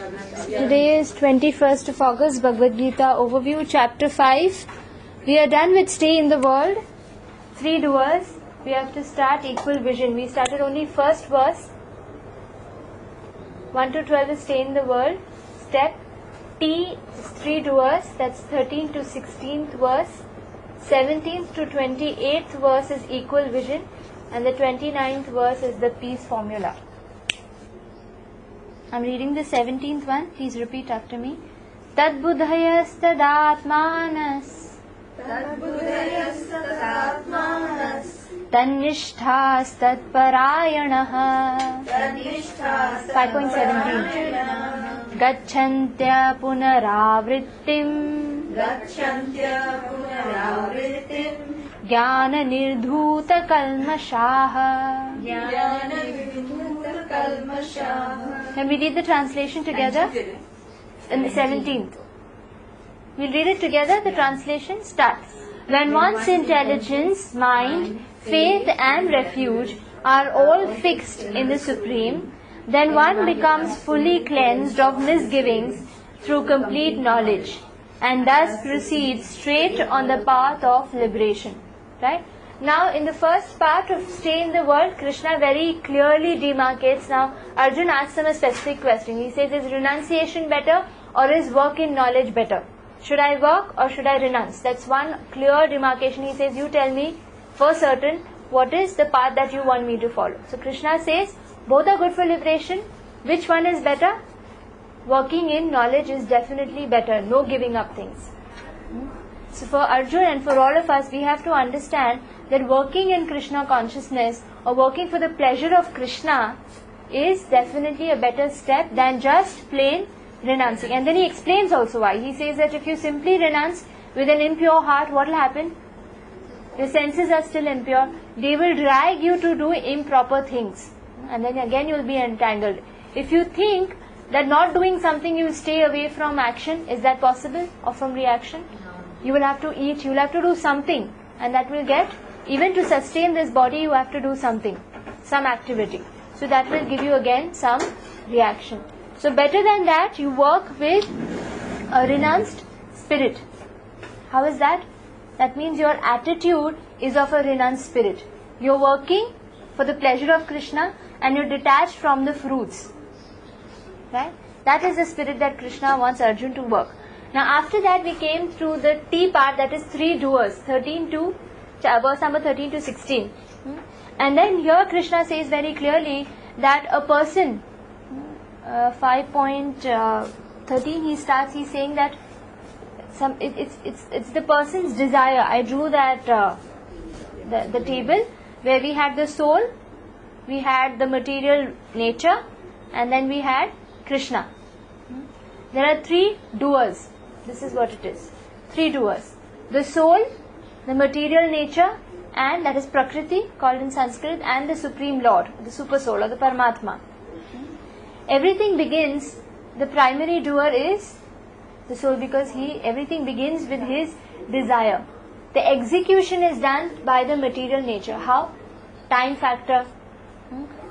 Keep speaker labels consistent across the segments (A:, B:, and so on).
A: Today is 21st of August, Bhagavad Gita Overview, Chapter 5. We are done with Stay in the World. 3 doers. We have to start Equal Vision. We started only first verse. 1 to 12 is Stay in the World. Step T is 3 doers. That's 13th to 16th verse. 17th to 28th verse is Equal Vision. And the 29th verse is the Peace Formula. I'm reading the 17th one. Please repeat after me. Tad buddhayas tadatmanas. Tad buddhayas tadatmanas. Tanishthas tad parayanah. Tanishthas 5.17. Gacchantya punaravrittim. Gacchantya punaravrittim. Jnana nirdhuta kalmashaha. Jnana nirdhuta kalmashaha. Can we read the translation together? In the 17th. We'll read it together. The translation starts. When one's intelligence, mind, faith and refuge are all fixed in the Supreme, then one becomes fully cleansed of misgivings through complete knowledge and thus proceeds straight on the path of liberation. Right? Now, in the first part of Stay in the World, Krishna very clearly demarcates. Now, Arjuna asks him a specific question. He says, is renunciation better or is work in knowledge better? Should I work or should I renounce? That's one clear demarcation. He says, you tell me for certain what is the path that you want me to follow. So, Krishna says, both are good for liberation. Which one is better? Working in knowledge is definitely better. No giving up things. So, for Arjuna and for all of us, we have to understand that working in Krishna consciousness or working for the pleasure of Krishna is definitely a better step than just plain renouncing. And then he explains also why. He says that if you simply renounce with an impure heart, what will happen? Your senses are still impure. They will drag you to do improper things. And then again you will be entangled. If you think that not doing something you will stay away from action, is that possible? Or from reaction? You will have to eat, you will have to do something. And that will get, even to sustain this body, you have to do something, some activity. So that will give you again some reaction. So better than that, you work with a renounced spirit. How is that? That means your attitude is of a renounced spirit. You're working for the pleasure of Krishna and you're detached from the fruits. Right? That is the spirit that Krishna wants Arjuna to work. Now after that we came through the T part, that is 3 doers, verse number 13 to 16. And then here Krishna says very clearly that a person, 5.13 he's saying that it's the person's desire. I drew that the table where we had the soul, we had the material nature, and then we had Krishna. There are 3 doers. This is what it is. 3 doers. The soul, the material nature, and that is Prakriti, called in Sanskrit, and the Supreme Lord, the Super Soul or the Paramatma. Everything begins, the primary doer is the soul, because everything begins with his desire. The execution is done by the material nature. How? Time factor.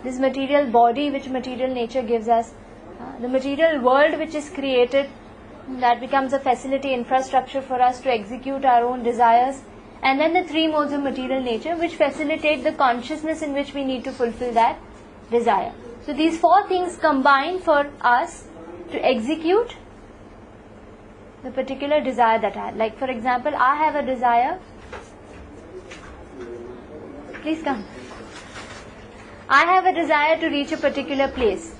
A: This material body which material nature gives us. The material world which is created, that becomes a facility, infrastructure for us to execute our own desires. And then the 3 modes of material nature which facilitate the consciousness in which we need to fulfill that desire. So these 4 things combine for us to execute the particular desire that I had. Like for example, I have a desire. Please come. I have a desire to reach a particular place.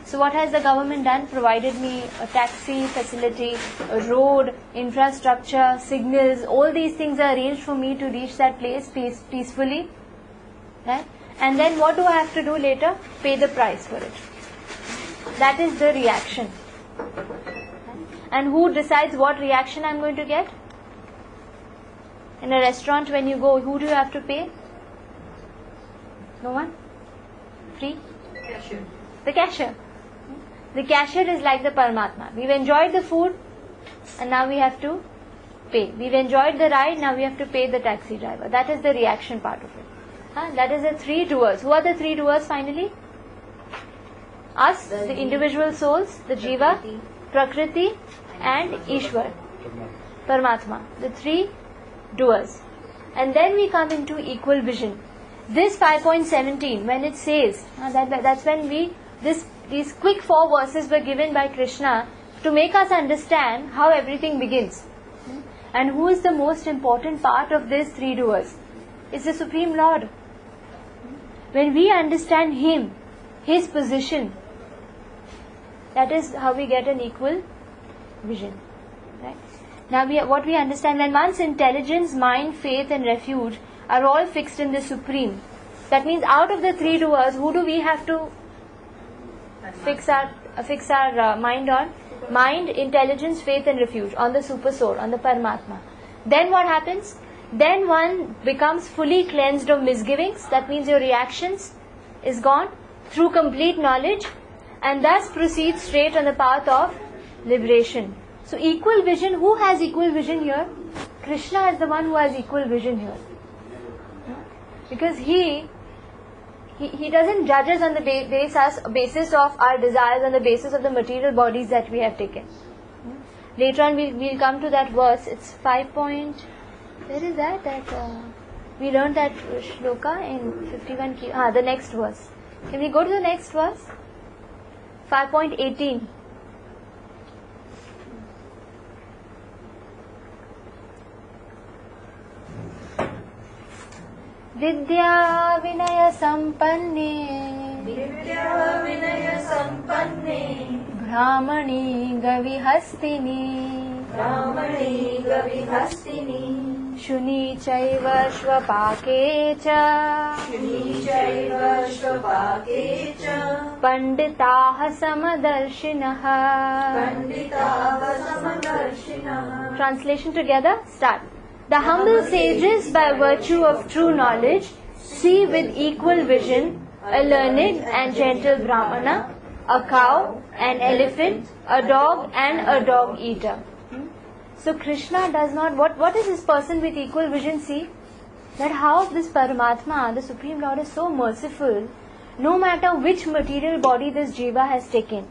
A: So what has the government done? Provided me a taxi facility, a road, infrastructure, signals. All these things are arranged for me to reach that place peacefully. Right? And then what do I have to do later? Pay the price for it. That is the reaction. And who decides what reaction I am going to get? In a restaurant when you go, who do you have to pay? No one? Free?
B: Cashier.
A: The cashier. The cashier is like the Paramatma. We've enjoyed the food and now we have to pay. We've enjoyed the ride, now we have to pay the taxi driver. That is the reaction part of it. That is the 3 doers. Who are the 3 doers finally? Us, the individual souls, the Jiva, Prakriti and Ishwar, Paramatma, the three doers. And then we come into equal vision. This 5.17, when it says, that's when these quick 4 verses were given by Krishna to make us understand how everything begins. And who is the most important part of these 3 doers? It's the Supreme Lord. When we understand Him, His position, that is how we get an equal vision. Right? Now what we understand, when one's intelligence, mind, faith and refuge are all fixed in the Supreme, that means out of the 3 doers, who do we have to fix our mind on? Mind, intelligence, faith and refuge, on the Super Soul, on the Paramatma. Then what happens? Then one becomes fully cleansed of misgivings, that means your reactions is gone, through complete knowledge, and thus proceeds straight on the path of liberation. So equal vision, who has equal vision here? Krishna is the one who has equal vision here. Because he doesn't judge us on the basis of our desires, on the basis of the material bodies that we have taken. Later on we'll come to that verse. It's 5 point... Where is that? We learned that shloka in 51... the next verse. Can we go to the next verse? 5.18. Vidya Vinaya Sampanne Brahmani Gavihastini Shuni Chaiva Shvapake Cha Panditaha Samadarshinaha. Translation together, start. The humble sages, by virtue of true knowledge, see with equal vision a learned and gentle Brahmana, a cow, an elephant, a dog and a dog eater. So Krishna does not, what is this person with equal vision see? That how this Paramatma, the Supreme Lord, is so merciful, no matter which material body this Jiva has taken.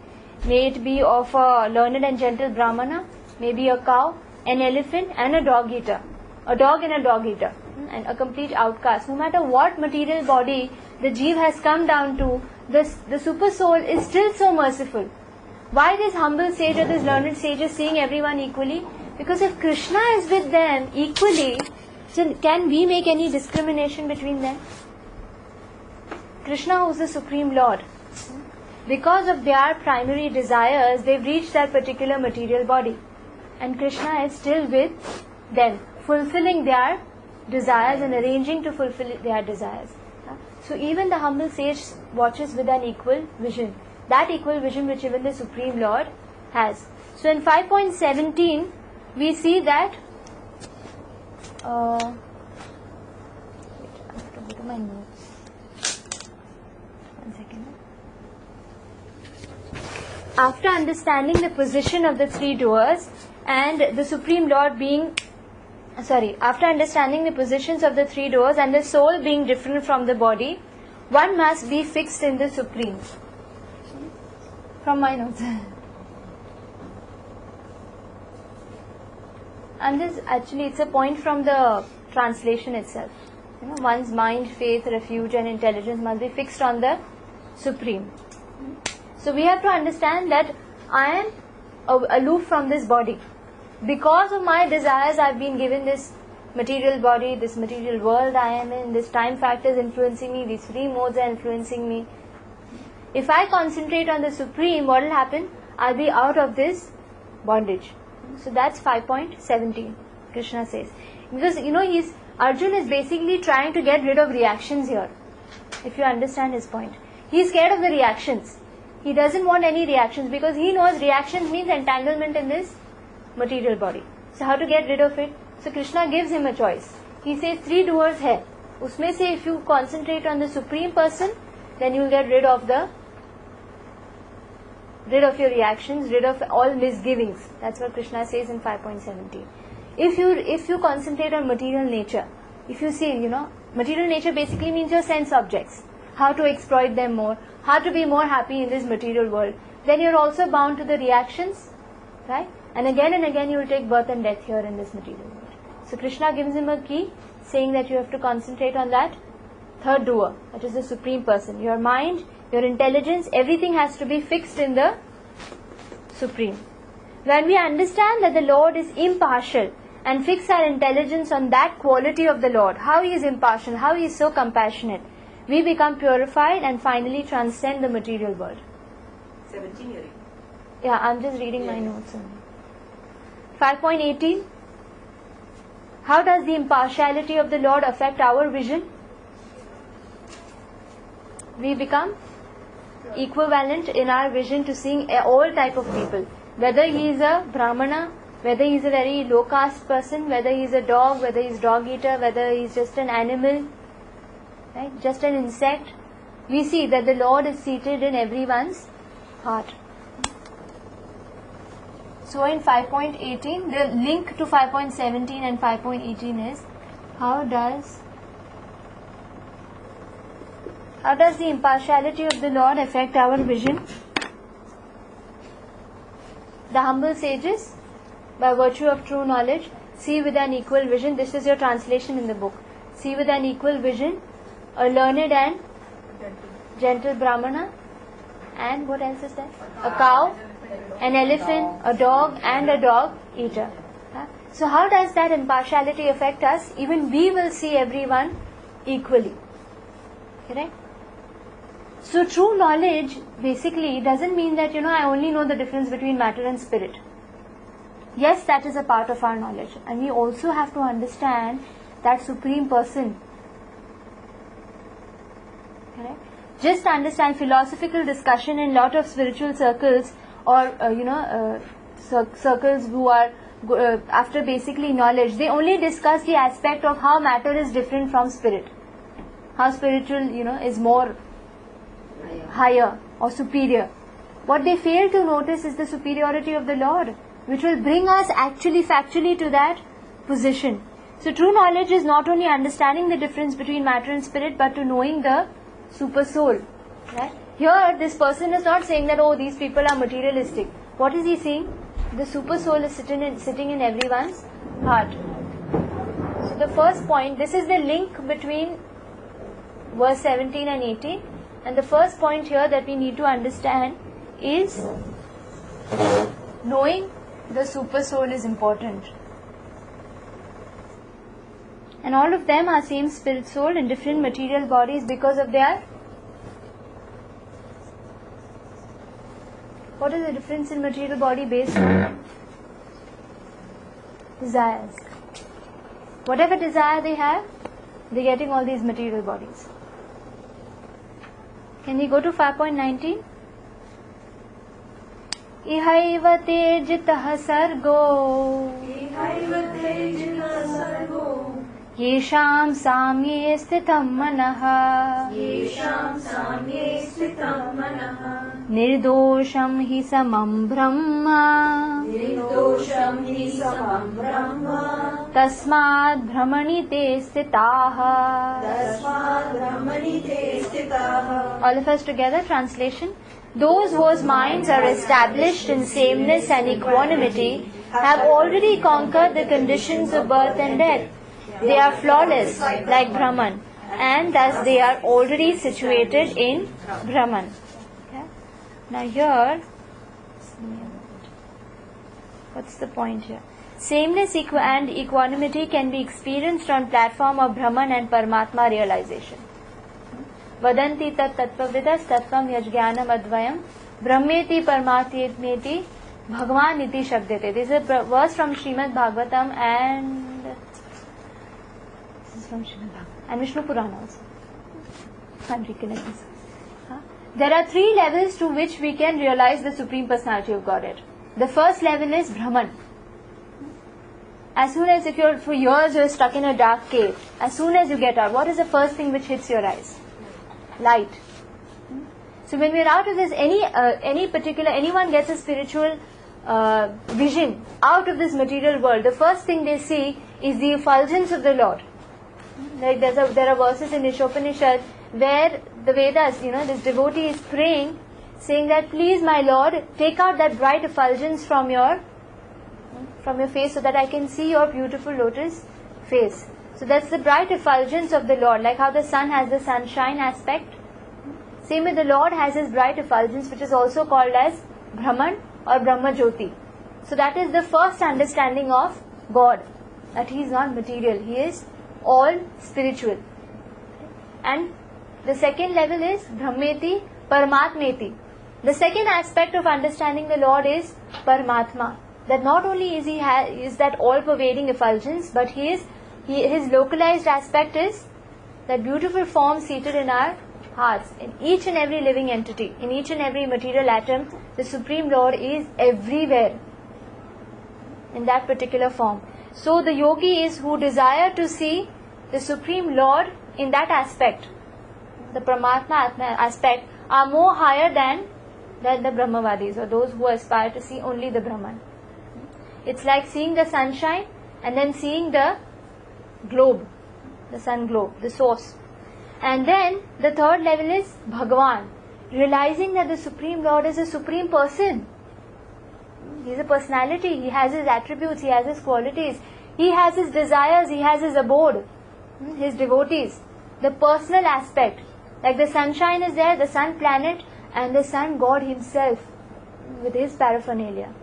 A: May it be of a learned and gentle Brahmana, maybe a cow, an elephant and a dog eater. A dog and a dog eater, and a complete outcast. No matter what material body the Jeev has come down to, the Super Soul is still so merciful. Why this humble sage or this learned sage is seeing everyone equally? Because if Krishna is with them equally, so can we make any discrimination between them? Krishna, who is the Supreme Lord, because of their primary desires, they've reached that particular material body. And Krishna is still with them, fulfilling their desires and arranging to fulfill their desires. So even the humble sage watches with an equal vision. That equal vision which even the Supreme Lord has. So in 5.17 we see that I have to go to my notes. 1 second. After understanding the position of the 3 doers and the Supreme Lord after understanding the positions of the 3 doers and the soul being different from the body, one must be fixed in the Supreme. From my notes. And this actually, it's a point from the translation itself. One's mind, faith, refuge and intelligence must be fixed on the Supreme. So we have to understand that I am aloof from this body. Because of my desires, I have been given this material body, this material world I am in, this time factor is influencing me, these 3 modes are influencing me. If I concentrate on the Supreme, what will happen? I'll be out of this bondage. So that's 5.17, Krishna says. Because, Arjuna is basically trying to get rid of reactions here. If you understand his point. He is scared of the reactions. He doesn't want any reactions because he knows reactions means entanglement in this material body. So how to get rid of it? So Krishna gives him a choice. He says 3 doers hai. Usme se if you concentrate on the Supreme Person, then you will get rid of your reactions, rid of all misgivings. That's what Krishna says in 5.17. If you concentrate on material nature, if you see, material nature basically means your sense objects. how to exploit them more, how to be more happy in this material world, then you're also bound to the reactions, right? And again you will take birth and death here in this material world. So Krishna gives him a key, saying that you have to concentrate on that third doer, that is the Supreme Person. Your mind, your intelligence, everything has to be fixed in the Supreme. When we understand that the Lord is impartial and fix our intelligence on that quality of the Lord, how He is impartial, how He is so compassionate, we become purified and finally transcend the material world.
B: 17 years.
A: Yeah, I'm just reading my notes only. 5.18. How does the impartiality of the Lord affect our vision? We become equivalent in our vision to seeing all type of people. Whether he is a Brahmana, whether he is a very low caste person, whether he is a dog, whether he is dog eater, whether he is just an animal, right? Just an insect. We see that the Lord is seated in everyone's heart. So in 5.18, the link to 5.17 and 5.18 is how does the impartiality of the Lord affect our vision? The humble sages, by virtue of true knowledge, see with an equal vision. This is your translation in the book. See with an equal vision a learned and gentle Brahmana, and what else is there? A cow, an elephant, a dog, and a dog eater. So how does that impartiality affect us? Even we will see everyone equally. Correct? So true knowledge basically doesn't mean that, I only know the difference between matter and spirit. Yes, that is a part of our knowledge. And we also have to understand that Supreme Person. Correct? Just understand philosophical discussion in lot of spiritual circles or, circles who are after basically knowledge. They only discuss the aspect of how matter is different from spirit. How spiritual, is more higher or superior. What they fail to notice is the superiority of the Lord, which will bring us actually factually to that position. So true knowledge is not only understanding the difference between matter and spirit, but to knowing the super soul. Right? Here this person is not saying that, these people are materialistic. What is he saying? The super soul is sitting in everyone's heart. So the first point, this is the link between verse 17 and 18. And the first point here that we need to understand is knowing the super soul is important. And all of them are same spirit soul in different material bodies because of their... What is the difference in material body based on? Desires. Whatever desire they have, they're getting all these material bodies. Can we go to 5.19? Ihaiva tejitah sargo Yesham samye sthitam manah Nirdosham hi samam brahma Tasmad brahmani te sthitaah. All of us together, translation. Those whose minds are established in sameness and equanimity have already conquered the conditions of birth and death. They are flawless like Brahman, and thus they are already situated in Brahman. Okay? Now here, what's the point here? Sameness and equanimity can be experienced on platform of Brahman and Paramatma realization. Vadanti tat tattvavidas tattvam yajnanam advayam brahmeti paramatmeti bhagwan iti shabdete. This is a verse from Srimad Bhagavatam and this is from Srimad Bhagavatam and Vishnu Purana also. I'm recollecting. There are three levels to which we can realize the Supreme Personality of Godhead. The first level is Brahman. As soon as if you're for years you're stuck in a dark cave, as soon as you get out, what is the first thing which hits your eyes? Light. So when we're out of this, anyone gets a spiritual vision out of this material world, the first thing they see is the effulgence of the Lord. Like there are verses in Ishopanishad where the Vedas, this devotee is praying, saying that, please my Lord, take out that bright effulgence from your face so that I can see your beautiful lotus face. So that's the bright effulgence of the Lord, like how the sun has the sunshine aspect. Same way the Lord has his bright effulgence, which is also called as Brahman or Brahma Jyoti. So that is the first understanding of God, that he is not material, he is all spiritual. And the second level is Brahmeti Paramatmeti. The second aspect of understanding the Lord is Paramatma. That not only is is that all-pervading effulgence, but his localized aspect is that beautiful form seated in our hearts. In each and every living entity, in each and every material atom, the Supreme Lord is everywhere in that particular form. So the yogis who desire to see the Supreme Lord in that aspect, the Paramatma aspect, are more higher than the Brahmavadis, or those who aspire to see only the Brahman. It's like seeing the sunshine and then seeing the globe, the sun globe, the source. And then the third level is Bhagavan, realizing that the Supreme Lord is a supreme person. He is a personality, he has his attributes, he has his qualities, he has his desires, he has his abode, his devotees. The personal aspect, like the sunshine is there, the sun planet, and the sun God himself with his paraphernalia,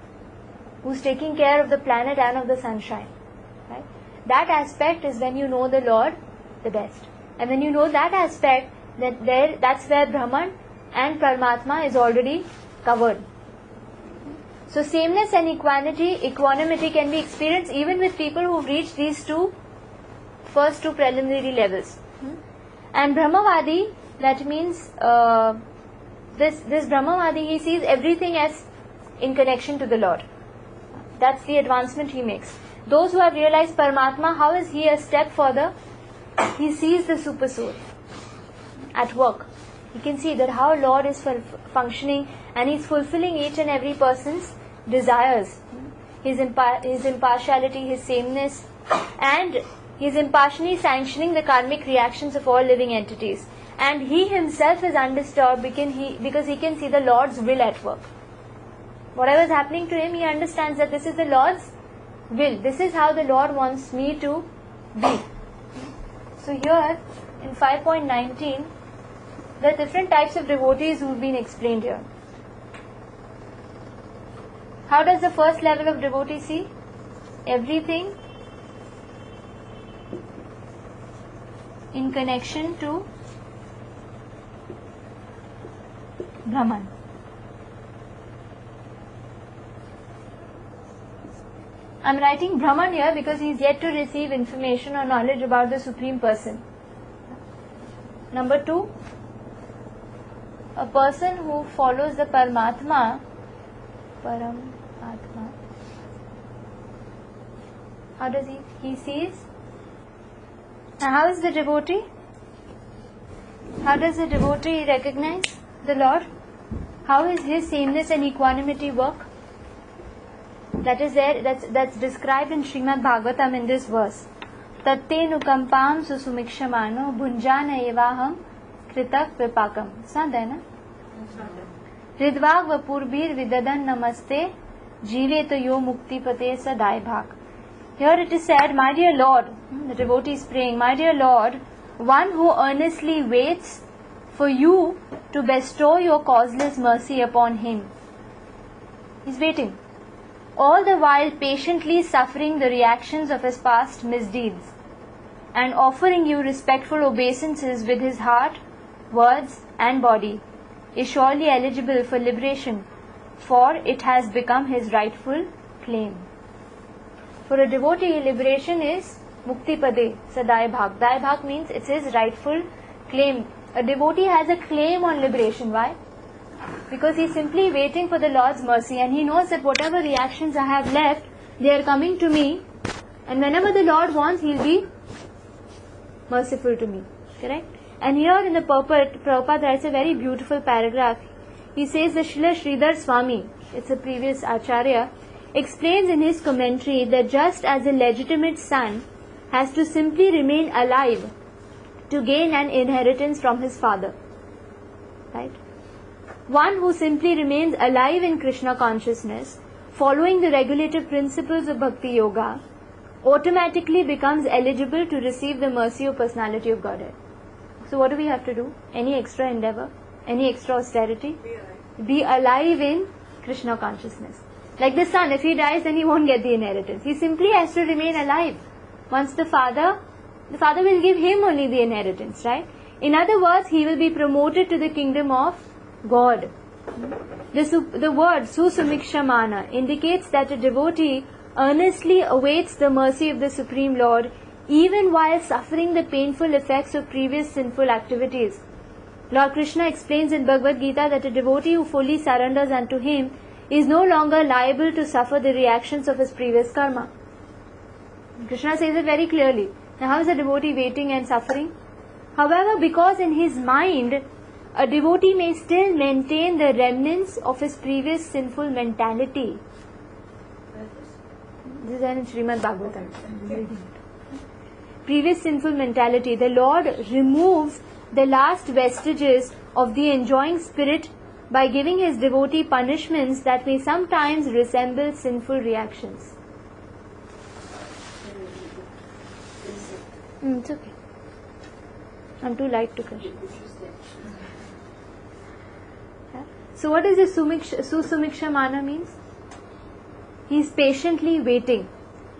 A: who's taking care of the planet and of the sunshine. Right? That aspect is when you know the Lord the best. And when you know that aspect, that's where Brahman and Paramatma is already covered. So sameness and equanimity can be experienced even with people who've reached these first two preliminary levels. And Brahmavadi, that means this Brahmavadi, he sees everything as in connection to the Lord. That's the advancement he makes. Those who have realized Paramatma, how is he a step further? He sees the super soul at work. He can see that how Lord is functioning, and he's fulfilling each and every person's desires. His impartiality, his sameness, and he's impartially sanctioning the karmic reactions of all living entities. And he himself is undisturbed because he can see the Lord's will at work. Whatever is happening to him, he understands that this is the Lord's will. This is how the Lord wants me to be. So here, in 5.19, there are different types of devotees who have been explained here. How does the first level of devotee see? Everything in connection to Brahman. I am writing Brahman here because he is yet to receive information or knowledge about the Supreme Person. Number 2, a person who follows the Paramatma, how does he sees? Now how is the devotee? How does the devotee recognize the Lord? How is his sameness and equanimity work? That is there, that's described in Srimad Bhagavatam in this verse. Tatte nukampam susumikshamano bhunjana evaham kritak vipakam. It's not there, na? Ridvag vapurbir vidadan namaste jivet yo mukti pate sadai bhak. Here it is said, my dear Lord, the devotee is praying, my dear Lord, one who earnestly waits for you to bestow your causeless mercy upon him. He's waiting. All the while patiently suffering the reactions of his past misdeeds and offering you respectful obeisances with his heart, words and body, is surely eligible for liberation, for it has become his rightful claim. For a devotee, liberation is mukti pade, sadai bhag. Dai bhag means it's his rightful claim. A devotee has a claim on liberation. Why? Because he is simply waiting for the Lord's mercy, and he knows that whatever reactions I have left, they are coming to me, and whenever the Lord wants, he will be merciful to me. Correct? And here in the Prabhupada writes a very beautiful paragraph. He says that Srila Sridhar Swami, it's a previous Acharya, explains in his commentary that just as a legitimate son has to simply remain alive to gain an inheritance from his father. Right? One who simply remains alive in Krishna consciousness, following the regulative principles of Bhakti Yoga, automatically becomes eligible to receive the mercy of personality of Godhead. So what do we have to do? Any extra endeavor? Any extra austerity? Be alive in Krishna consciousness. Like the son, if he dies, then he won't get the inheritance. He simply has to remain alive. Once the father will give him only the inheritance, right? In other words, he will be promoted to the kingdom of God. The word susumikshamana indicates that a devotee earnestly awaits the mercy of the Supreme Lord even while suffering the painful effects of previous sinful activities. Lord Krishna explains in Bhagavad Gita that a devotee who fully surrenders unto him is no longer liable to suffer the reactions of his previous karma. Krishna says it very clearly. Now how is a devotee waiting and suffering? However, because in his mind, a devotee may still maintain the remnants of his previous sinful mentality. This is in Srimad Bhagavatam. Previous sinful mentality. The Lord removes the last vestiges of the enjoying spirit by giving his devotee punishments that may sometimes resemble sinful reactions. It's okay. I'm too light to catch. So what does this susumikshamana means? He is patiently waiting.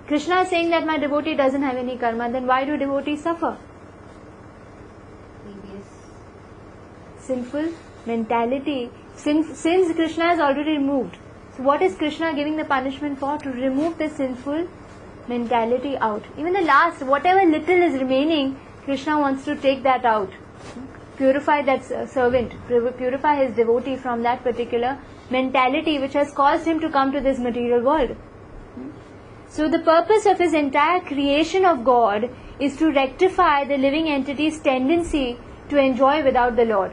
A: Krishna is saying that my devotee doesn't have any karma, then why do devotees suffer? Sinful mentality. Sins Krishna has already removed. So what is Krishna giving the punishment for? To remove the sinful mentality out. Even the last, whatever little is remaining, Krishna wants to take that out. Purify that servant, purify his devotee from that particular mentality which has caused him to come to this material world. So the purpose of his entire creation of God is to rectify the living entity's tendency to enjoy without the Lord.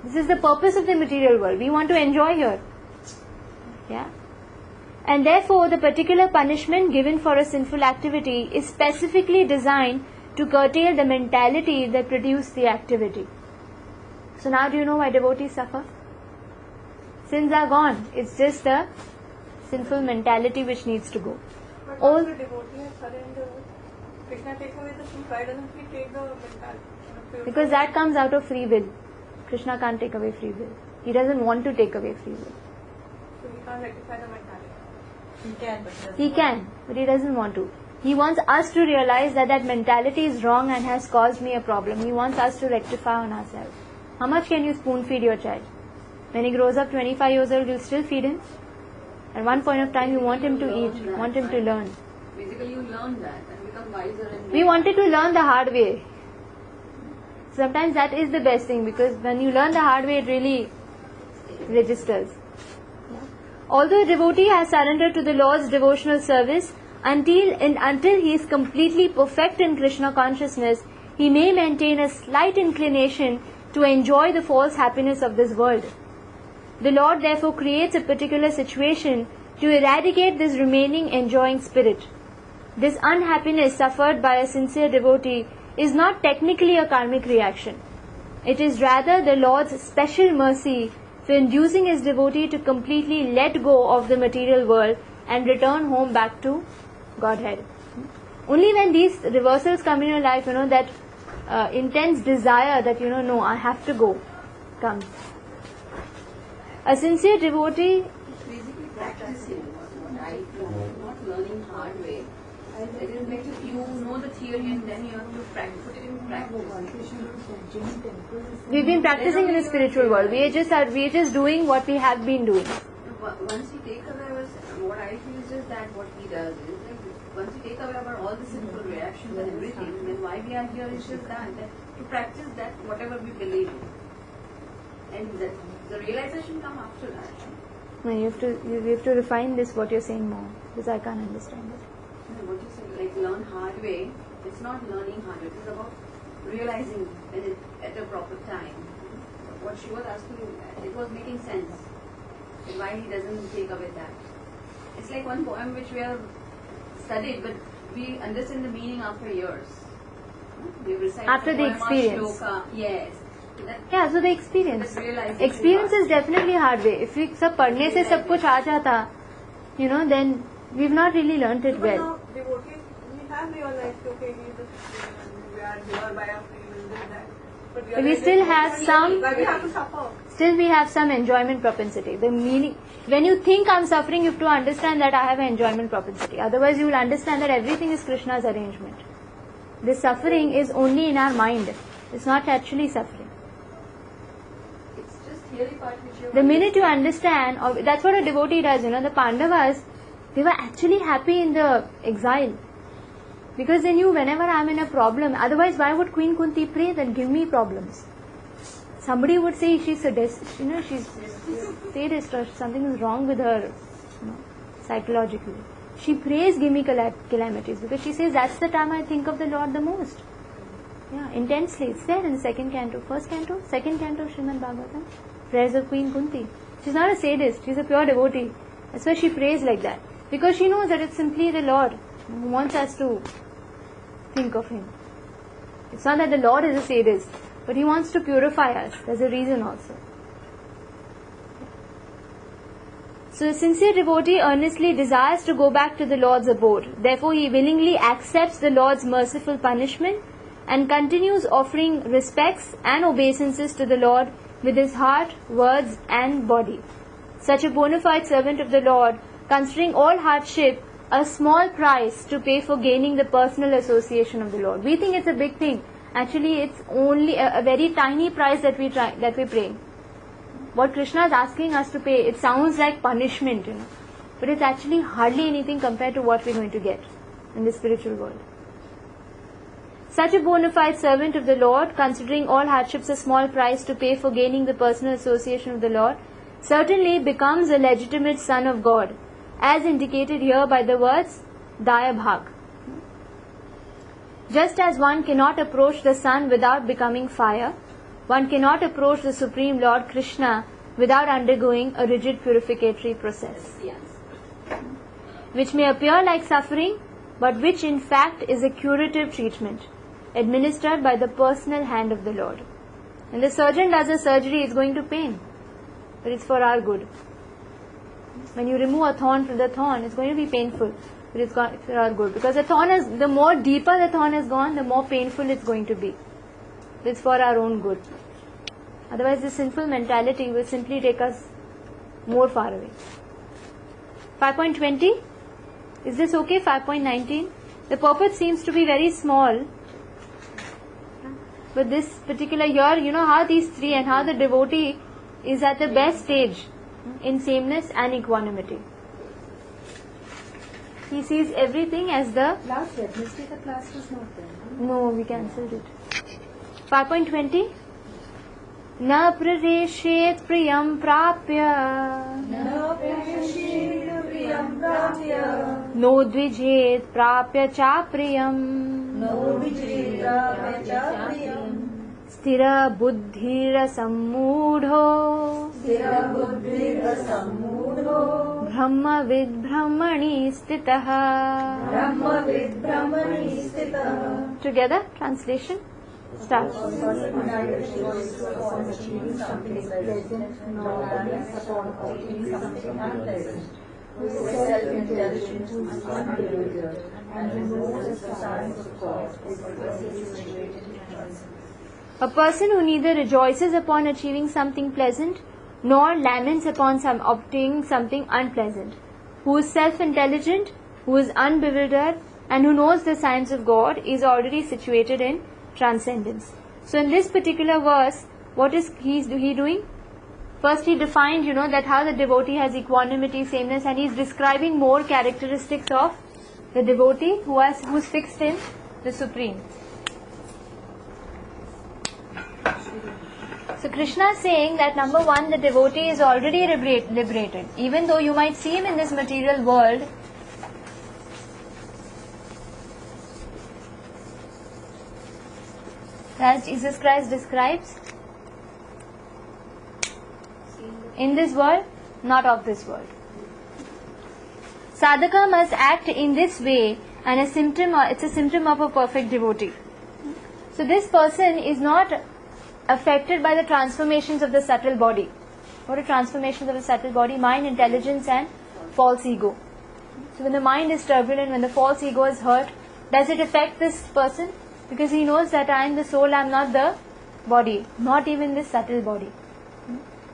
A: This is the purpose of the material world. We want to enjoy here. Yeah. And therefore the particular punishment given for a sinful activity is specifically designed to curtail the mentality that produced the activity. So now do you know why devotees suffer? Sins are gone. It's just the sinful mentality which needs to go.
B: But all the devotee has surrendered. Krishna takes away the sin. Why doesn't he take the mentality?
A: Because that comes out of free will. Krishna can't take away free will. He doesn't want to take away free will.
B: So he can't rectify the mentality.
A: He can, but he doesn't want to. He wants us to realize that that mentality is wrong and has caused me a problem. He wants us to rectify on ourselves. How much can you spoon feed your child? When he grows up 25 years old, you'll still feed him. At one point of time, you want him to eat, want him to learn.
C: Basically, you learn that and become wiser. And
A: We wanted to learn the hard way. Sometimes that is the best thing, because when you learn the hard way, it really registers. Although a devotee has surrendered to the Lord's devotional service, until he is completely perfect in Krishna consciousness, he may maintain a slight inclination to enjoy the false happiness of this world. The Lord therefore creates a particular situation to eradicate this remaining enjoying spirit. This unhappiness suffered by a sincere devotee is not technically a karmic reaction. It is rather the Lord's special mercy for inducing his devotee to completely let go of the material world and return home back to Godhead. Only when these reversals come in your life, that intense desire that, no, I have to go, comes. A sincere devotee...
C: basically practicing what I do, not learning hard way. It is like you know the theory and then you have to put it in practice.
A: We've been practicing in the spiritual world. We are just doing what we have been doing.
C: Once you take away, what I feel is just that what he does is like once you take away about all the simple reactions and everything, then why we are here is just that to practice that whatever we believe in, and the realization come after that.
A: No, you have to refine this, what you're saying more, because I can't understand it.
C: What you say, like learn hard way, it's not learning hard way, it is about realizing it at a proper time. What she was asking, it was making sense. Why he doesn't take away that. It's like one poem which we have studied, but we understand the meaning after years. They recite
A: After the
C: poem or
A: experience.
C: shloka. Yes. So that,
A: Yeah, so the experience.
C: that realization
A: Experience
C: part.
A: is definitely hard way. If we सब पढ़ने से सब कुछ आ जाता, then we've not really learnt it
B: But
A: well.
B: now devotees, we have realized, okay, he is a supreme, we are here by our free will, this, that. But
A: But we still have some.
B: But we have to suffer.
A: Still we have some enjoyment propensity. The meaning, when you think I'm suffering, you have to understand that I have an enjoyment propensity. Otherwise you will understand that everything is Krishna's arrangement. This suffering is only in our mind. It's not actually suffering.
C: It's just theory part which you
A: The minute you understand, that's what a devotee does, the Pandavas, they were actually happy in the exile. Because they knew whenever I'm in a problem, otherwise why would Queen Kunti pray that give me problems? Somebody would say she's sadist, she's sadist or something is wrong with her, psychologically. She prays give me calamities because she says that's the time I think of the Lord the most. Yeah, intensely. It's there in the second canto, second canto of Srimad Bhagavatam, prayers of Queen Kunti. She's not a sadist, she's a pure devotee. That's why she prays like that. Because she knows that it's simply the Lord who wants us to think of Him. It's not that the Lord is a sadist, but He wants to purify us. There's a reason also. So a sincere devotee earnestly desires to go back to the Lord's abode. Therefore he willingly accepts the Lord's merciful punishment and continues offering respects and obeisances to the Lord with his heart, words and body. Such a bona fide servant of the Lord, considering all hardship a small price to pay for gaining the personal association of the Lord. We think it's a big thing. Actually, it's only a very tiny price that we pay. What Krishna is asking us to pay, it sounds like punishment, but it's actually hardly anything compared to what we're going to get in the spiritual world. Such a bona fide servant of the Lord, considering all hardships a small price to pay for gaining the personal association of the Lord, certainly becomes a legitimate son of God, as indicated here by the words Daya Bhag. Just as one cannot approach the sun without becoming fire, one cannot approach the Supreme Lord Krishna without undergoing a rigid purificatory process, which may appear like suffering, but which in fact is a curative treatment administered by the personal hand of the Lord. When the surgeon does a surgery, it's going to pain, but it's for our good. When you remove a thorn from the thorn, it's going to be painful, but it's for our good. Because the more deeper the thorn has gone, the more painful it's going to be. It's for our own good. Otherwise, the sinful mentality will simply take us more far away. 5.20. Is this okay? 5.19. The purport seems to be very small. But this particular year, how these three and how the devotee is at the best stage in sameness and equanimity. He sees everything as the...
D: Last Wednesday the class was not there.
A: No, we cancelled it. 5.20. Na prareshet priyam prapya no dvijet prapya cha priyam sthira buddhira sammudho brahma vid brahmani stitah. Together, translation. Start. A person who neither rejoices upon achieving something pleasant nor laments upon obtaining something unpleasant, who is self-intelligent, who is unbewildered, and who knows the science of God, is already situated in transcendence. So in this particular verse, what is he doing? First he defined, that how the devotee has equanimity, sameness, and he's describing more characteristics of the devotee who's fixed in the Supreme. So Krishna is saying that number one, the devotee is already liberated. Even though you might see him in this material world, as Jesus Christ describes, in this world, not of this world. Sadhaka must act in this way, and it's a symptom of a perfect devotee. So this person is not affected by the transformations of the subtle body. What are transformations of the subtle body? Mind, intelligence and false ego. So when the mind is turbulent, when the false ego is hurt, does it affect this person? Because he knows that I am the soul, I am not the body, not even this subtle body.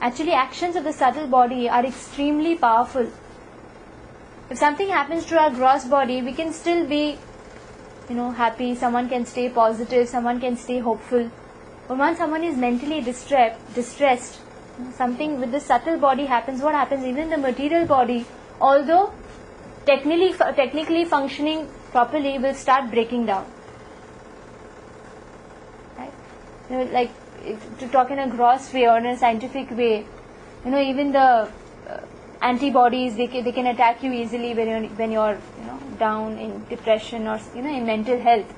A: Actually, actions of the subtle body are extremely powerful. If something happens to our gross body, we can still be, happy, someone can stay positive, someone can stay hopeful. But once someone is mentally distressed, something with the subtle body happens, what happens? Even the material body, although technically functioning properly, will start breaking down. Right? Like, to talk in a gross way or in a scientific way, even the antibodies, they can attack you easily when you're down in depression or in mental health.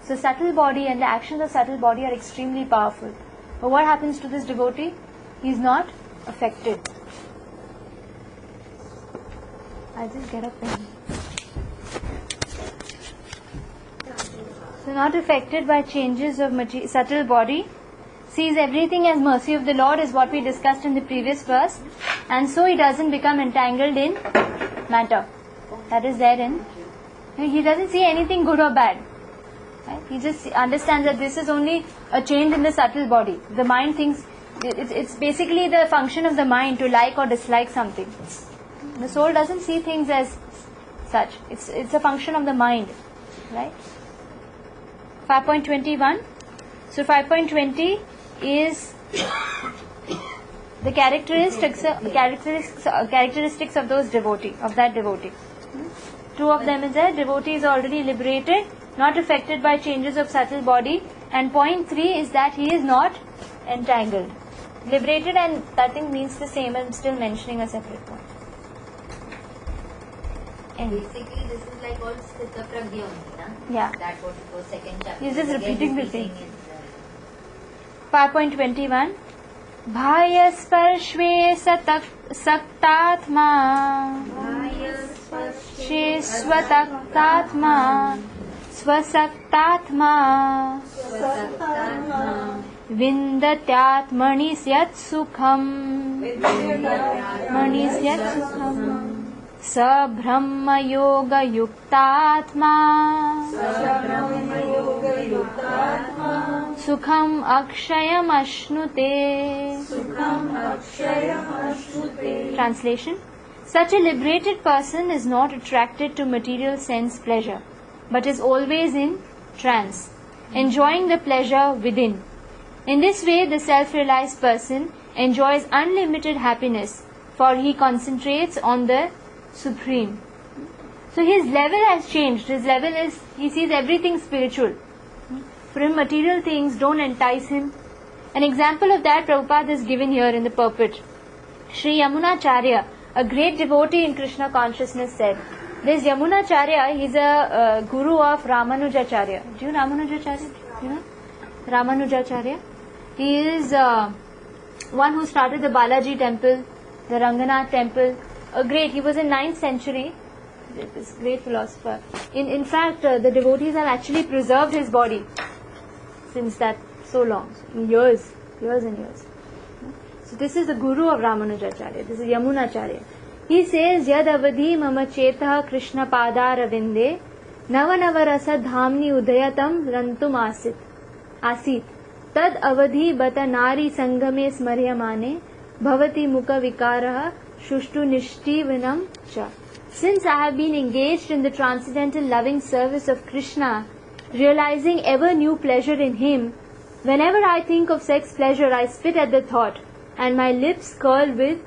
A: So subtle body and the actions of subtle body are extremely powerful. But what happens to this devotee? He is not affected. I'll just get a pen. So not affected by changes of subtle body, sees everything as mercy of the Lord, is what we discussed in the previous verse, and so he doesn't become entangled in matter. That is therein. He doesn't see anything good or bad. Right? He just understands that this is only a change in the subtle body. The mind thinks it's basically the function of the mind to like or dislike something. The soul doesn't see things as such. It's a function of the mind. Right? 5.21. So 5.20 is the characteristics of that devotee. Two of them is that devotee is already liberated, not affected by changes of subtle body, and point 3 is that he is not entangled. Liberated and that thing means the same. I'm still mentioning a separate point.
E: Basically, this is like all Sthita Pragya only, na?
A: Yeah.
E: That was the second chapter.
A: He's just
E: Again
A: repeating the same.
E: it.
A: 5.21 Bhayasparshve saktatma Swasaktatma Swasaktatma Vindatyatmani syat sukham Sa Brahma Yoga Yuktatma Sukham Akshayam Ashnute. Translation: such a liberated person is not attracted to material sense pleasure, but is always in trance, enjoying the pleasure within. In this way, the self-realized person enjoys unlimited happiness, for he concentrates on the Supreme. So his level has changed. His level is, he sees everything spiritual. For him, material things don't entice him. An example of that Prabhupada is given here in the pulpit. Sri Yamunacharya, a great devotee in Krishna consciousness, said, this Yamunacharya, he's a guru of Ramanujacharya. Do you know Ramanujacharya? You know? Ramanujacharya. He is one who started the Balaji temple, the Ranganath temple. He was in 9th century. This great philosopher. In fact, the devotees have actually preserved his body since that so long, years and years. So this is the guru of Ramanujacharya. This is Yamunacharya. He says, Yad avadhi mama chetah Krishna padara vinde nava rasa dhamni udayatam rantum asit tad avadhi bata nari sangame smaryamane bhavati mukha vikarah shushtu nishtivanam cha. Since I have been engaged in the transcendental loving service of Krishna, realizing ever new pleasure in him, whenever I think of sex pleasure, I spit at the thought, and my lips curl with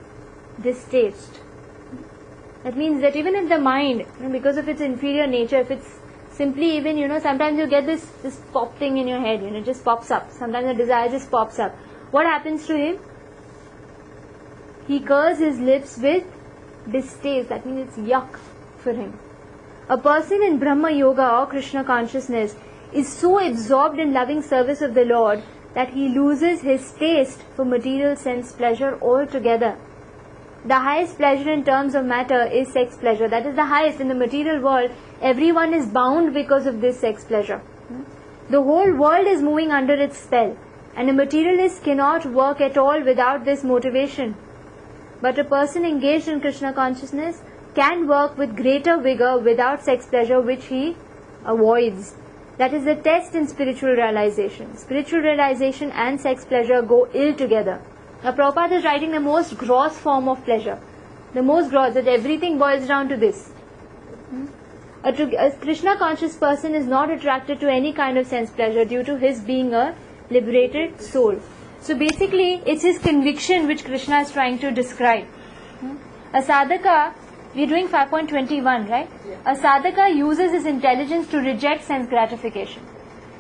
A: distaste. That means that even if the mind, because of its inferior nature, if it's simply even, sometimes you get this pop thing in your head, it just pops up. Sometimes the desire just pops up. What happens to him? He curls his lips with distaste. That means it's yuck for him. A person in Brahma Yoga or Krishna consciousness is so absorbed in loving service of the Lord that he loses his taste for material sense pleasure altogether. The highest pleasure in terms of matter is sex pleasure. That is the highest in the material world. Everyone is bound because of this sex pleasure. The whole world is moving under its spell, and a materialist cannot work at all without this motivation. But a person engaged in Krishna consciousness can work with greater vigor without sex pleasure, which he avoids. That is the test in spiritual realization. Spiritual realization and sex pleasure go ill together. Now Prabhupada is writing the most gross form of pleasure. The most gross, that everything boils down to this. A Krishna conscious person is not attracted to any kind of sense pleasure due to his being a liberated soul. So basically it's his conviction which Krishna is trying to describe. A sadhaka, we are doing 5.21, right? A sadhaka uses his intelligence to reject sense gratification.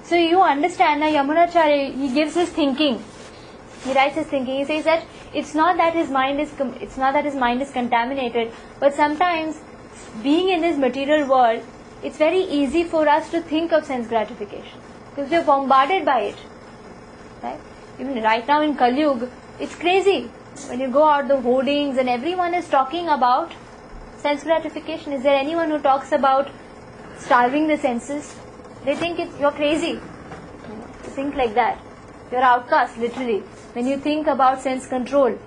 A: So you understand, now Yamunacharya, he gives his thinking. He writes his thinking. He says that it's not that his mind is contaminated, but sometimes being in this material world, it's very easy for us to think of sense gratification because we are bombarded by it. Right? Even right now in Kali Yuga, it's crazy. When you go out the hoardings and everyone is talking about sense gratification. Is there anyone who talks about starving the senses? They think you're crazy. You think like that. You're outcast, literally, when you think about sense control.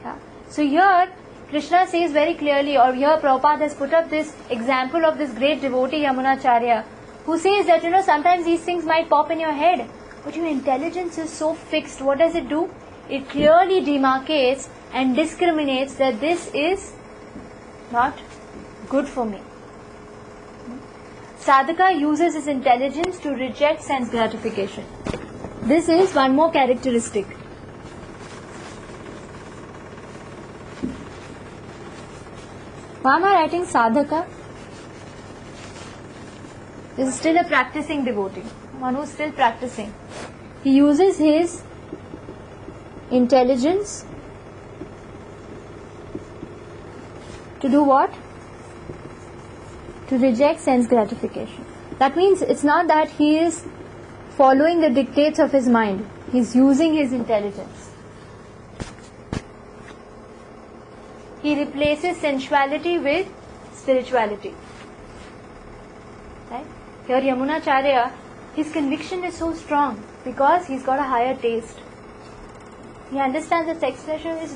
A: Yeah. So here, Krishna says very clearly, or here Prabhupada has put up this example of this great devotee Yamunacharya, who says that, sometimes these things might pop in your head, but your intelligence is so fixed. What does it do? It clearly demarcates and discriminates that this is not good for me. Sadhaka uses his intelligence to reject sense gratification. This is one more characteristic. Why am I writing sadhaka? This is still a practicing devotee, one who is still practicing. He uses his intelligence to do what? To reject sense gratification. That means it's not that he is following the dictates of his mind. He is using his intelligence. He replaces sensuality with spirituality. Right? Here Yamunacharya, his conviction is so strong because he's got a higher taste. He understands that sex pleasure is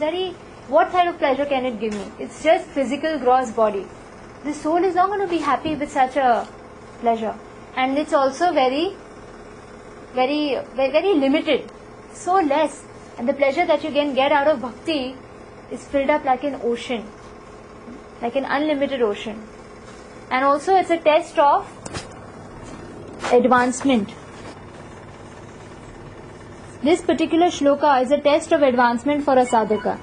A: what kind of pleasure can it give me? It's just physical gross body. The soul is not going to be happy with such a pleasure. And it's also very limited. So less. And the pleasure that you can get out of bhakti is filled up like an ocean. Like an unlimited ocean. And also it's a test of advancement. This particular shloka is a test of advancement for a sadhaka.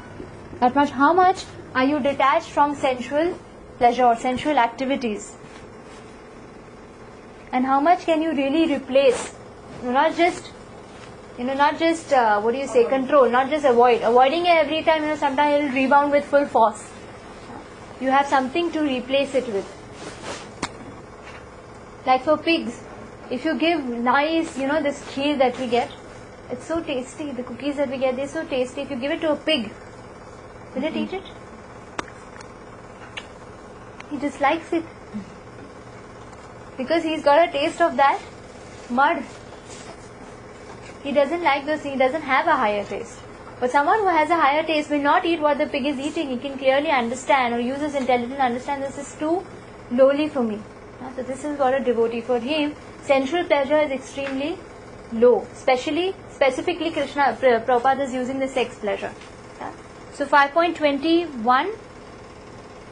A: That much, how much are you detached from sensual pleasure or sensual activities? And how much can you really replace? Not just control, not just avoid. Avoiding it every time, sometimes it will rebound with full force. You have something to replace it with. Like for pigs, if you give nice, this kheer that we get, it's so tasty. The cookies that we get, they're so tasty. If you give it to a pig, will it eat it? He dislikes it. Because he's got a taste of that mud. He doesn't like this, he doesn't have a higher taste. But someone who has a higher taste will not eat what the pig is eating. He can clearly understand or use his intelligence to understand this is too lowly for me. So this is what a devotee. For him, sensual pleasure is extremely low. Specifically Prabhupada is using the sex pleasure. So 5.21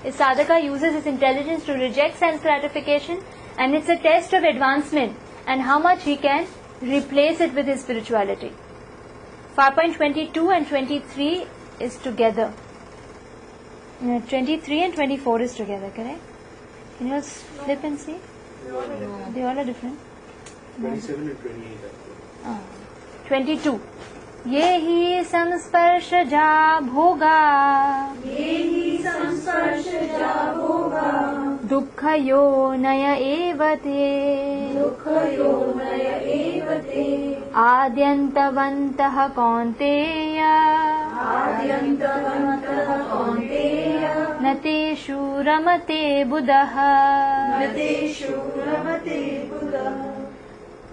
A: is sadhaka uses his intelligence to reject sense gratification, and it's a test of advancement and how much he can replace it with his spirituality. 5.22 and 23 is together. 23 and 24 is together, correct? Can you just flip and see?
B: No.
A: They all are different.
F: 27 and 28.
A: 22. ये हि संस्पर्शजा भोगा दुःखयोनय एव ते आद्यन्तवन्तः कौन्तेय न तेषु रमते बुधः.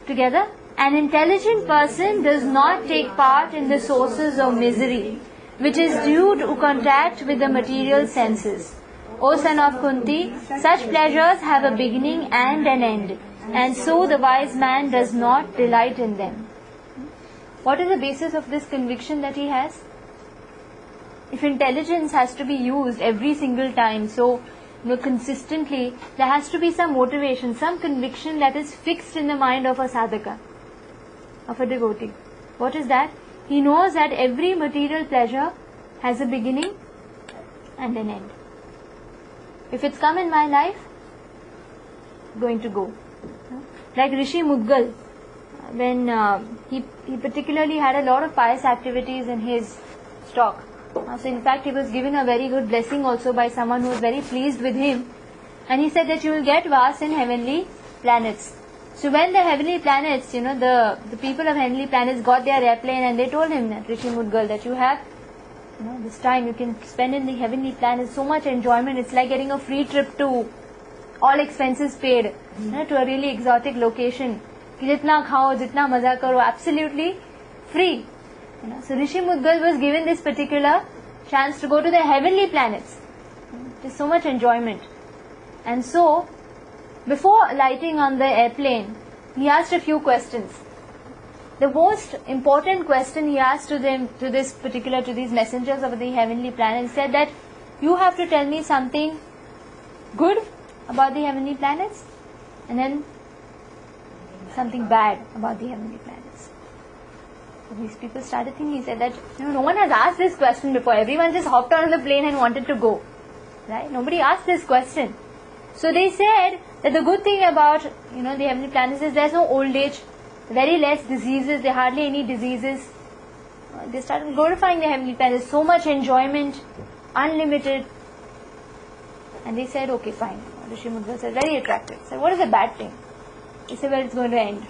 A: Together? An intelligent person does not take part in the sources of misery, which is due to contact with the material senses. O son of Kunti, such pleasures have a beginning and an end, and so the wise man does not delight in them. What is the basis of this conviction that he has? If intelligence has to be used every single time, so consistently, there has to be some motivation, some conviction that is fixed in the mind of a sadhaka, of a devotee. What is that? He knows that every material pleasure has a beginning and an end. If it's come in my life, going to go. Like Rishi Mudgal, when he particularly had a lot of pious activities in his stock. So in fact, he was given a very good blessing also by someone who was very pleased with him. And he said that you will get vas in heavenly planets. So when the heavenly planets, the people of heavenly planets got their airplane and they told him, that Rishi Mudgal, that you have, this time you can spend in the heavenly planets, so much enjoyment. It's like getting a free trip to all expenses paid, to a really exotic location. Jitna khao, jitna maza karo, absolutely free. So Rishi Mudgal was given this particular chance to go to the heavenly planets. There's so much enjoyment. And so, before alighting on the airplane, he asked a few questions. The most important question he asked to these messengers of the heavenly planet, said that you have to tell me something good about the heavenly planets, and then something bad about the heavenly planets. So these people started thinking, he said that no one has asked this question before. Everyone just hopped on the plane and wanted to go. Right? Nobody asked this question. So they said that the good thing about the heavenly planets is there's no old age, very less diseases, there are hardly any diseases. They started glorifying the heavenly planets, so much enjoyment, unlimited. And they said, okay, fine. Rishi Mudgal said, very attractive. Said, what is the bad thing? He said, well, it's going to end.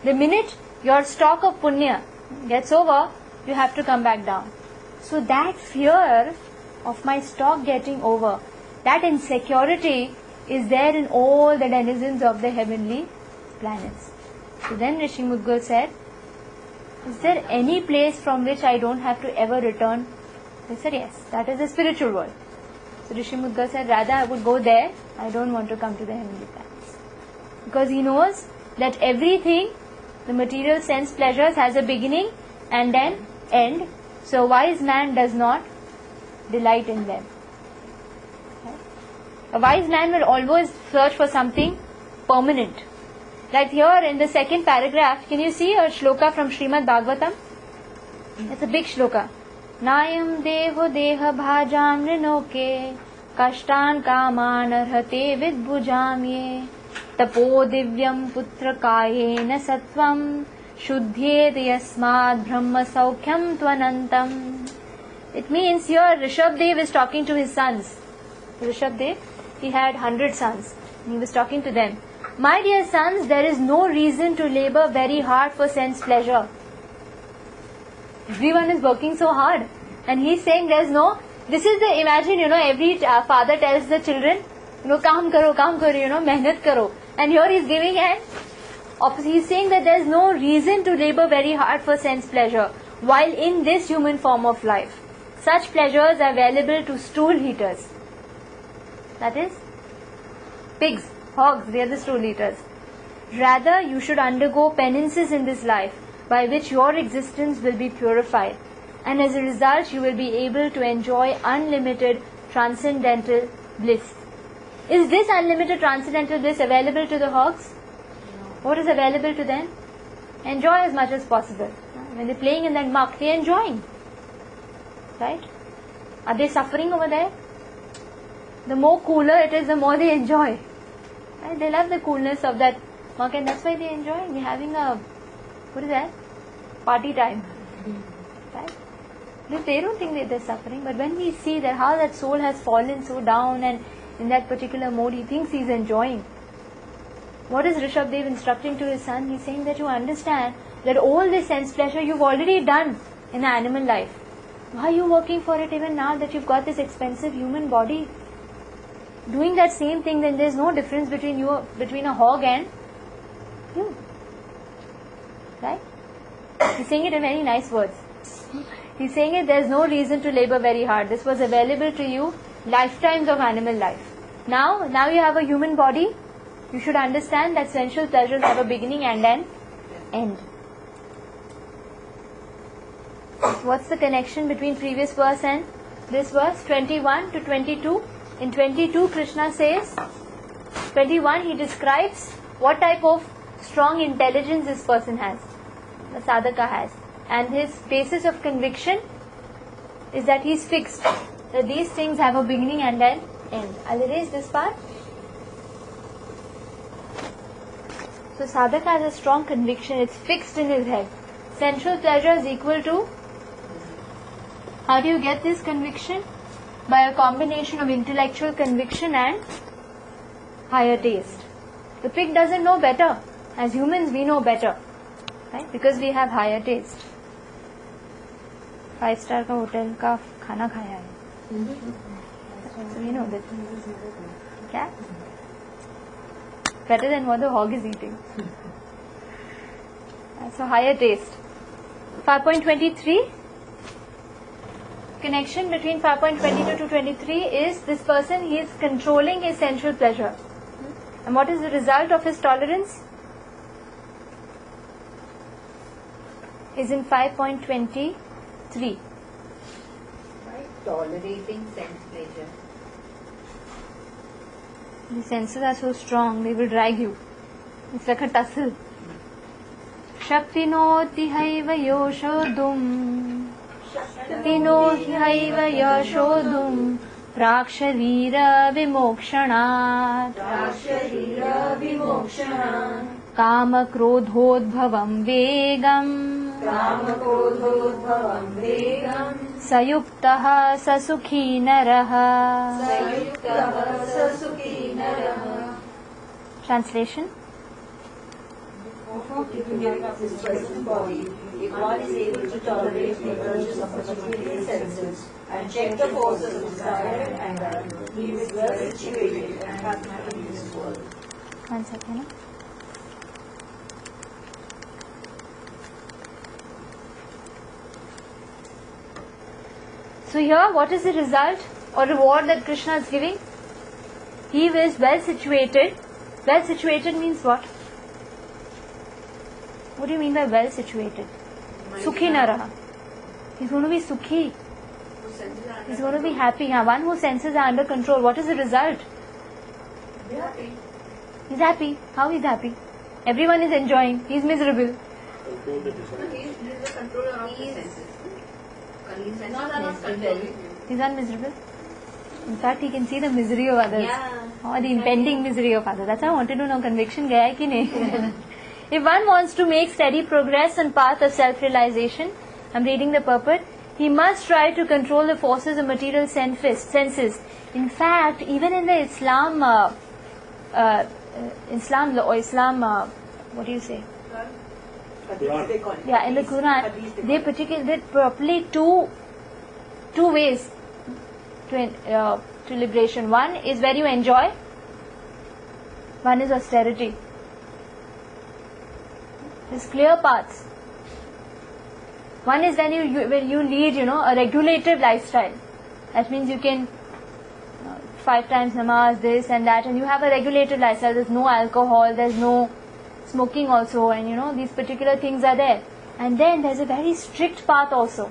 A: The minute your stock of punya gets over, you have to come back down. So that fear of my stock getting over, that insecurity is there in all the denizens of the heavenly planets. So then Rishi Mudgal said, is there any place from which I don't have to ever return? They said, yes, that is the spiritual world. So Rishi Mudgal said, rather I would go there, I don't want to come to the heavenly planets. Because he knows that everything, the material sense pleasures, has a beginning and an end. So a wise man does not delight in them. A wise man will always search for something permanent. Like here in the second paragraph, can you see a shloka from Srimad Bhagavatam? It's a big shloka. Nayam deho deha bhajam rinoke kashtan kaman arhate vidbhujamye tapo divyam putra kayena sattvam shuddhyet yasmad brahma saukyam tvanantam. It means here Rishabdev is talking to his sons. Rishabdev, he had 100 sons. And he was talking to them. My dear sons, there is no reason to labor very hard for sense pleasure. Everyone is working so hard. And he's saying this is the, imagine, every father tells the children, kaam karo, mehnat karo. And here he's giving an opposite. He's saying that there is no reason to labor very hard for sense pleasure while in this human form of life. Such pleasures are available to stool heaters. That is, pigs, hogs, they are the stool eaters. Rather, you should undergo penances in this life by which your existence will be purified, and as a result you will be able to enjoy unlimited transcendental bliss. Is this unlimited transcendental bliss available to the hogs? What is available to them? Enjoy as much as possible. When they're playing in that muck, they're enjoying. Right? Are they suffering over there? The more cooler it is, the more they enjoy. Right? They love the coolness of that muck, and that's why they enjoy. They're having a, what is that? Party time. Right? They don't think that they're suffering, but when we see that how that soul has fallen so down and in that particular mode, he thinks he's enjoying. What is Rishabdev instructing to his son? He's saying that you understand that all this sense pleasure you've already done in the animal life. Why are you working for it even now that you've got this expensive human body? Doing that same thing, then there's no difference between a hog and you. He's saying it in very nice words. He's saying it, there's no reason to labor very hard. This was available to you lifetimes of animal life. Now you have a human body. You should understand that sensual pleasures have a beginning and an end. What's the connection between previous verse and this verse? 21 to 22. In 22, Krishna says, 21, he describes what type of strong intelligence this person has, the sadhaka has. And his basis of conviction is that he is fixed, that these things have a beginning and an end. I'll erase this part. So sadhaka has a strong conviction, it's fixed in his head. Sensual pleasure is equal to, how do you get this conviction? By a combination of intellectual conviction and higher taste. The pig doesn't know better. As humans we know better, right? Because we have higher taste. 5-star का hotel का खाना खाया है. So you know that. क्या? Better than what the hog is eating. So higher taste. 5.23. Connection between 5.22 to 23 is this person, he is controlling his sensual pleasure. And what is the result of his tolerance? Is in 5.23.
E: Tolerating sense pleasure.
A: The senses are so strong, they will drag you. It's like a tussle. Shaktinoti haiva yoshodum. Shaktinoti haiva yoshodum. Praksharira vimokshanat.
C: Praksharira vimokshanat.
A: Kama krodhodbhavam vegam.
C: Kamakrodhodbhavam vegam.
A: Sayuktaha sasukhi naraha.
C: Sayuktaha sasukhi naraha.
A: Translation.
G: Before giving up his present body, if one is able to tolerate the urges of the material senses and check the forces of desire and anger, he is well situated and happy in this world.
A: 1 second. So here, what is the result or reward that Krishna is giving? He is well situated. Well situated means what? What do you mean by well situated? Sukhi naraha. He's going to be sukhi. He's going to be happy. One whose senses are under control. What is the result? He's happy. How he's happy? Everyone is enjoying. He's miserable.
F: Control the desire.
C: He is the controller of the senses. He's not
A: He's not miserable. In fact, he can see the misery of others.
E: Yeah.
A: Or the impending misery of others. That's why I wanted to know conviction gaya ki nahi. If one wants to make steady progress on path of self-realization, I'm reading the purport, he must try to control the forces of material senses. In fact, even in the Islam, what do you say?
F: Quran.
A: Yeah, in the Quran, they properly two ways to liberation. One is where you enjoy. One is austerity. There's clear paths. One is when you lead, a regulated lifestyle. That means you can 5 times namaz, this and that, and you have a regulated lifestyle. There's no alcohol, there's no smoking also, and these particular things are there. And then there's a very strict path also.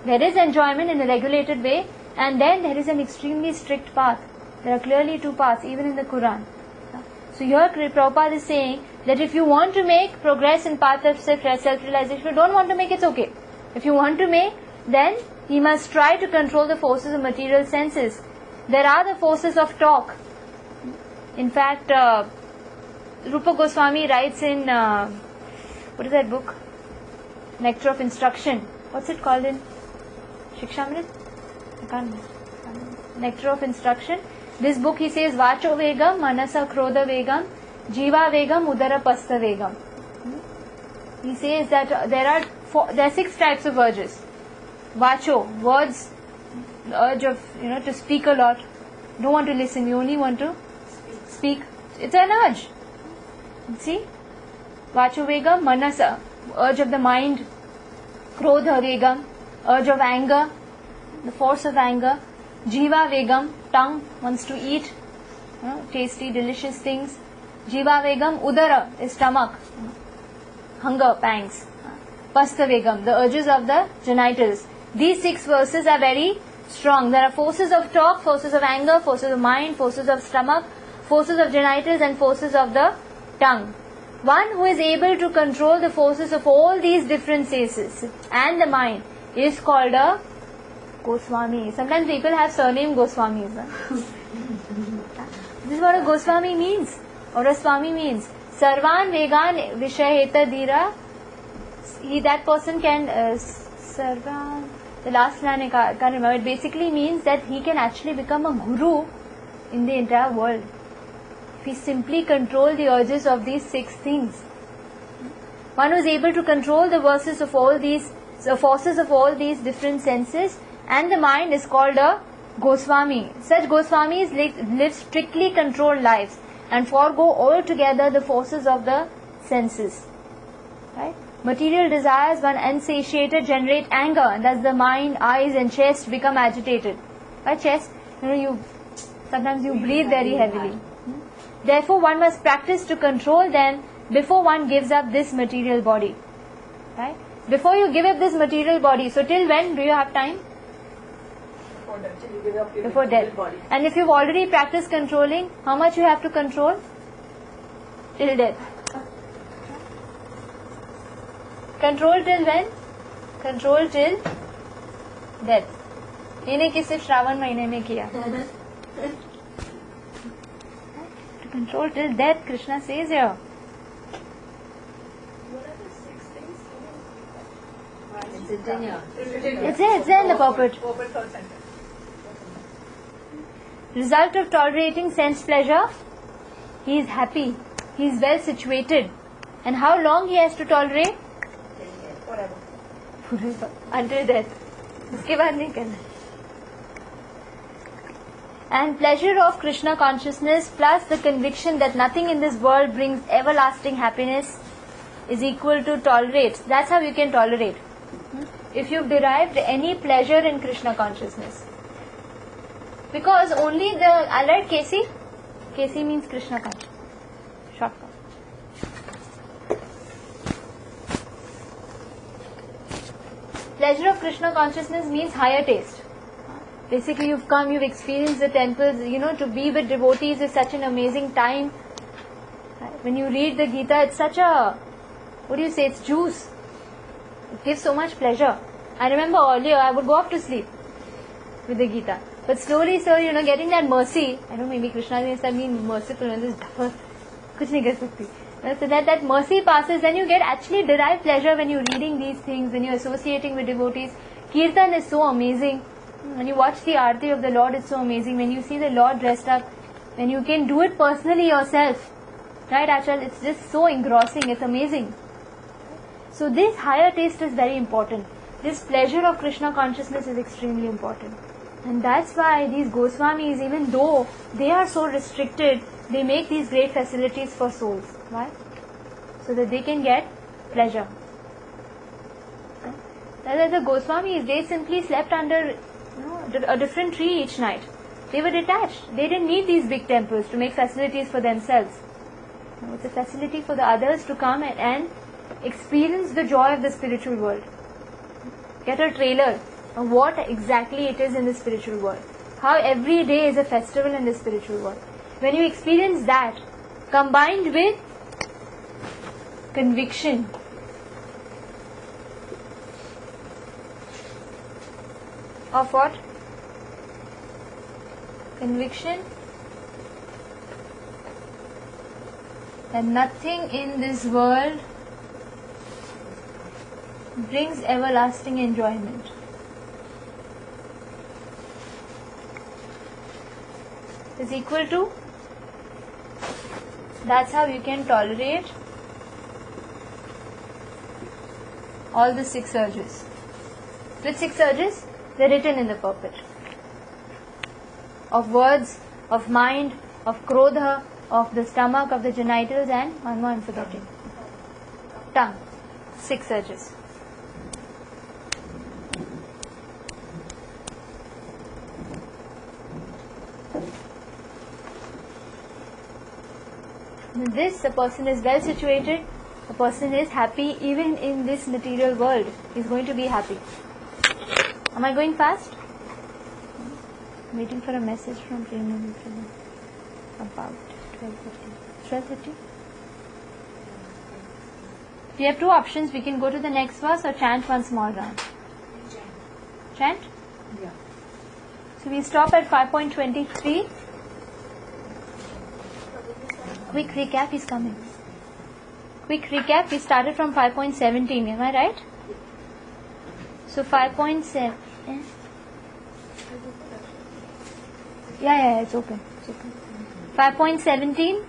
A: There is enjoyment in a regulated way, and then there is an extremely strict path. There are clearly 2 paths, even in the Quran. So here Prabhupada is saying that if you want to make progress in path of self-realization, if you don't want to make, it's okay. If you want to make, then he must try to control the forces of material senses. There are the forces of talk. In fact, Rupa Goswami writes in, what is that book? Nectar of Instruction. What's it called in Shikshamrit? I can't remember. Nectar of Instruction. This book he says, Vacho Vegam, Manasa Krodha Vegam, Jiva Vegam, Udara Pasta Vegam. He says that there are 6 types of urges. Vacho, words, the urge of, to speak a lot. Don't want to listen, you only want to speak. It's an urge. See? Vacho Vegam, Manasa, urge of the mind Krodha Vegam, urge of anger, the force of anger. Jiva Vegam, tongue wants to eat tasty, delicious things. Jiva Vegam, Udara is stomach, hunger, pangs. Pastha Vegam, the urges of the genitals. These 6 verses are very strong. There are forces of talk, forces of anger, forces of mind, forces of stomach, forces of genitals and forces of the tongue. One who is able to control the forces of all these different senses and the mind is called a Goswami. Sometimes people have surname Goswamis. This is what a Goswami means, or a Swami means. Sarvan Vegan Vishayeta Dhira. That person can Sarvan. The last line I can't remember. It basically means that he can actually become a guru in the entire world if he simply control the urges of these 6 things. One who is able to control the forces of all these different senses and the mind is called a Goswami. Such Goswamis live strictly controlled lives and forego altogether the forces of the senses. Right? Material desires, when unsatiated, generate anger, and thus the mind, eyes and chest become agitated. By chest, sometimes you breathe very heavily. Therefore, one must practice to control them before one gives up this material body. Right? Before you give up this material body, so till when do you have time? Before death. And if you've already practiced controlling, how much you have to control? Till death. Control till when? Control till death. इन्हें कि सिर्फ श्रावण महीने में किया. To control till death, Krishna says here. It's there in the purport. Result of tolerating sense pleasure, he is happy, he is well situated. And how long he has to tolerate? Forever. Until death. उसके बाद नहीं करना. And pleasure of Krishna consciousness plus the conviction that nothing in this world brings everlasting happiness is equal to tolerate. That's how you can tolerate. If you've derived any pleasure in Krishna consciousness. Because only the, I like Casey. Casey means Krishna consciousness. Shortcut. Pleasure of Krishna consciousness means higher taste. Basically, you've come, you've experienced the temples. To be with devotees is such an amazing time. When you read the Gita, it's such a, it's juice. It gives so much pleasure. I remember earlier, I would go off to sleep with the Gita. But slowly, sir, getting that mercy, I don't know, maybe Krishna means that mean merciful, and this duffer, kuch nahi kar sakti. So that mercy passes, then you get actually derive pleasure when you're reading these things, when you're associating with devotees. Kirtan is so amazing. When you watch the Aarti of the Lord, it's so amazing. When you see the Lord dressed up, when you can do it personally yourself, right, Achal, it's just so engrossing, it's amazing. So this higher taste is very important. This pleasure of Krishna consciousness is extremely important. And that's why these Goswamis, even though they are so restricted, they make these great facilities for souls. Why? So that they can get pleasure. The Goswamis, they simply slept under a different tree each night. They were detached. They didn't need these big temples to make facilities for themselves. It's a facility for the others to come and experience the joy of the spiritual world. Get a trailer of what exactly it is in the spiritual world. How every day is a festival in the spiritual world. When you experience that, combined with conviction, of what? Conviction that nothing in this world brings everlasting enjoyment. Is equal to, that's how you can tolerate all the 6 urges. Which 6 urges? They're written in the purport. Of words, of mind, of krodha, of the stomach, of the genitals, and one more I'm forgetting. Tongue. 6 urges. With this, a person is well situated, a person is happy even in this material world. He is going to be happy. Am I going fast? I'm waiting for a message from Prem about 12:30. 12:30? We have two options. We can go to the next verse or chant one small round. Chant?
D: Yeah.
A: So we stop at 5.23. Quick recap is coming. Quick recap, we started from 5.17, am I right? So 5.7. Yeah, it's open. 5.17.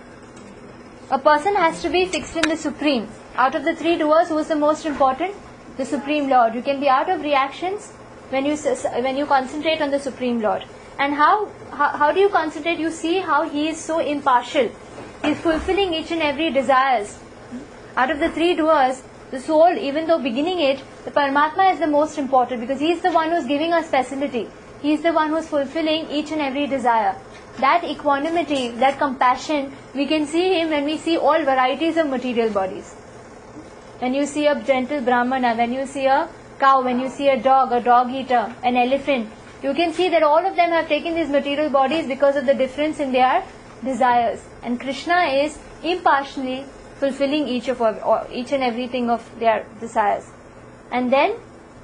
A: A person has to be fixed in the Supreme. Out of the three doers, who is the most important? The Supreme Lord. You can be out of reactions when you concentrate on the Supreme Lord. And how do you concentrate? You see how He is so impartial. He is fulfilling each and every desires. Out of the three doers, the soul, even though beginning it, the Paramatma is the most important because He is the one who is giving us facility. He is the one who is fulfilling each and every desire. That equanimity, that compassion, we can see Him when we see all varieties of material bodies. When you see a gentle Brahmana, when you see a cow, when you see a dog eater, an elephant, you can see that all of them have taken these material bodies because of the difference in their desires. And Krishna is impartially fulfilling each and everything of their desires. And then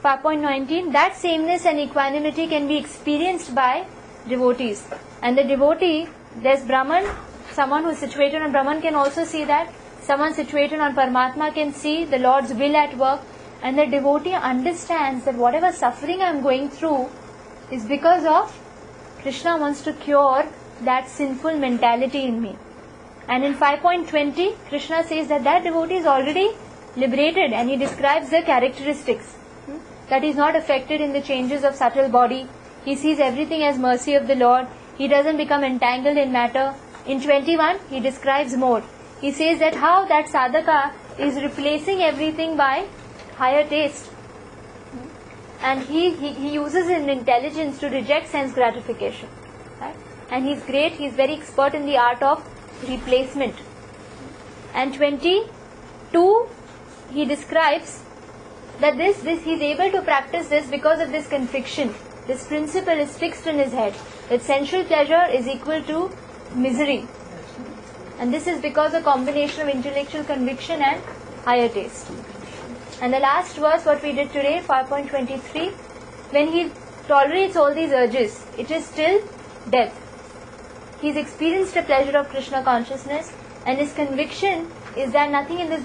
A: 5.19, that sameness and equanimity can be experienced by devotees. And the devotee, there's Brahman, someone who is situated on Brahman can also see that. Someone situated on Paramatma can see the Lord's will at work. And the devotee understands that whatever suffering I am going through is because of Krishna wants to cure that sinful mentality in me. And in 5.20, Krishna says that devotee is already liberated, and he describes the characteristics. That he is not affected in the changes of subtle body. He sees everything as mercy of the Lord. He doesn't become entangled in matter. In 21, he describes more. He says that how that sadhaka is replacing everything by higher taste. And he uses his intelligence to reject sense gratification. Right? And he's great, he's very expert in the art of replacement. And 22, he describes that this he's able to practice this because of this conviction. This principle is fixed in his head, that sensual pleasure is equal to misery. And this is because of a combination of intellectual conviction and higher taste. And the last verse, what we did today, 5.23, when he tolerates all these urges, it is still death. He's experienced the pleasure of Krishna consciousness, and his conviction is that nothing in this world